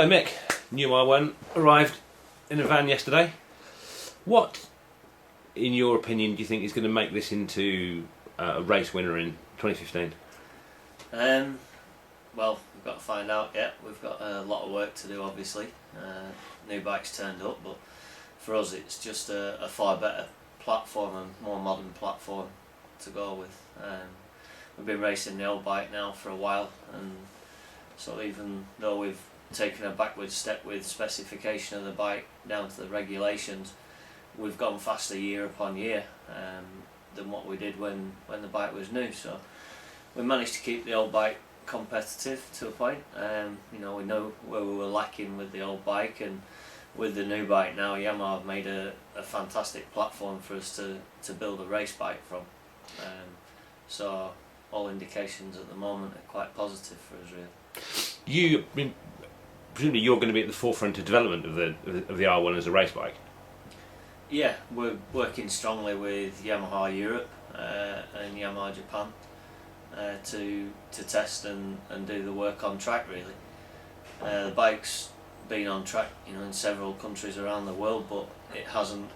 So Mick, new Y1 arrived in a van yesterday. What, in your opinion, do you think is going to make this into a race winner in 2015? Well, we've got to find out yet. We've got a lot of work to do, obviously. New bikes turned up, but for us it's just a far better platform and more modern platform to go with. We've been racing the old bike now for a while, and so even though we've taken a backward step with specification of the bike down to the regulations, we've gone faster year upon year than what we did when the bike was new. So we managed to keep the old bike competitive to a point. You know, we know where we were lacking with the old bike, and with the new bike now, Yamaha have made a fantastic platform for us to build a race bike from. So all indications at the moment are quite positive for us, really. Presumably you're going to be at the forefront of development of the R1 as a race bike. Yeah, we're working strongly with Yamaha Europe and Yamaha Japan to test and do the work on track, really. The bike's been on track, you know, in several countries around the world, but it hasn't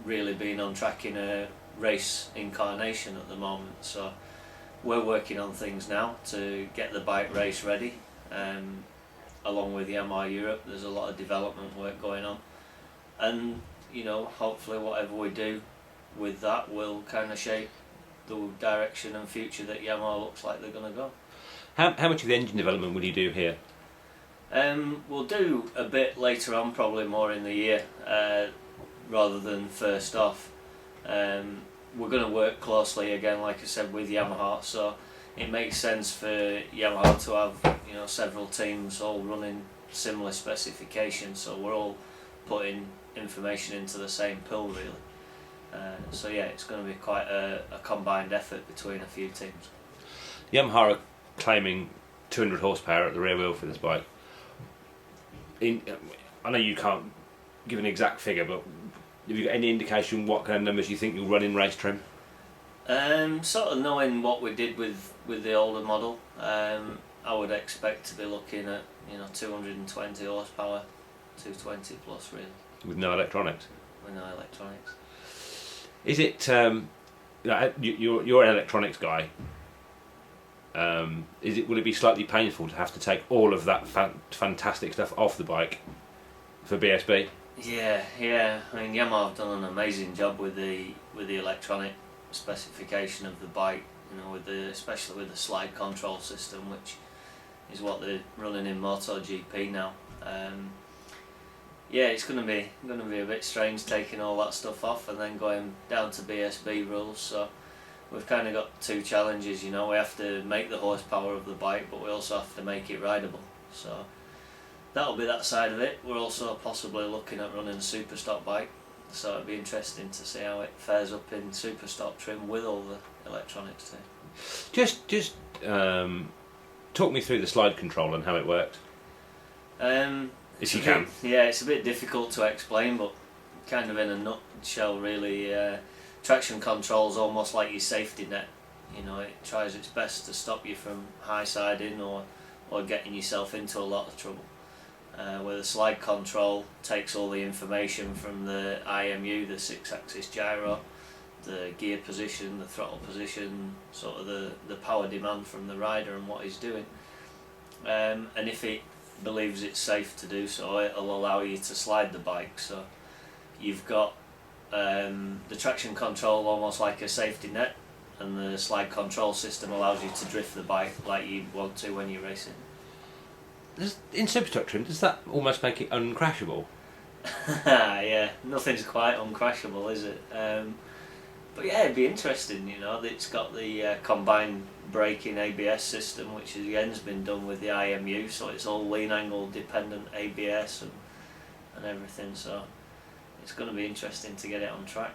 really been on track in a race incarnation at the moment. So we're working on things now to get the bike race ready. Along with Yamaha Europe, there's a lot of development work going on, and you know, hopefully whatever we do with that will kind of shape the direction and future that Yamaha looks like they're going to go. How much of the engine development will you do here? We'll do a bit later on, probably more in the year, rather than first off. We're going to work closely again, like I said, with Yamaha, so it makes sense for Yamaha to have, you know, several teams all running similar specifications, so we're all putting information into the same pool, really. So yeah, it's going to be quite a combined effort between a few teams. Yamaha are claiming 200 horsepower at the rear wheel for this bike. I know you can't give an exact figure, but have you got any indication what kind of numbers you think you'll run in race trim? Sort of knowing what we did with the older model, I would expect to be looking at, you know, 220 horsepower, 220 plus, really. With no electronics? With no electronics. Is it, you're an electronics guy, will it be slightly painful to have to take all of that fantastic stuff off the bike for BSB? Yeah. I mean, Yamaha have done an amazing job with the electronic specification of the bike. You know, especially with the slide control system, which is what they're running in MotoGP now. Yeah, it's going to be a bit strange taking all that stuff off and then going down to BSB rules. So we've kind of got two challenges. You know, we have to make the horsepower of the bike, but we also have to make it rideable. So that'll be that side of it. We're also possibly looking at running a super stock bike, so it'd be interesting to see how it fares up in super stock trim with all the electronics too. Just talk me through the slide control and how it worked. If you can. Yeah, it's a bit difficult to explain, but kind of in a nutshell, really. Traction control is almost like your safety net. You know, it tries its best to stop you from high-siding or getting yourself into a lot of trouble. Where the slide control takes all the information from the IMU, the 6-axis gyro, the gear position, the throttle position, sort of the power demand from the rider and what he's doing. And if it believes it's safe to do so, it'll allow you to slide the bike. So you've got the traction control almost like a safety net, and the slide control system allows you to drift the bike like you'd want to when you're racing. In superstock trim, does that almost make it uncrashable? Yeah, nothing's quite uncrashable, is it? But yeah, it'd be interesting, you know. It's got the combined braking ABS system, which again's been done with the IMU, so it's all lean angle dependent ABS and everything, so it's going to be interesting to get it on track.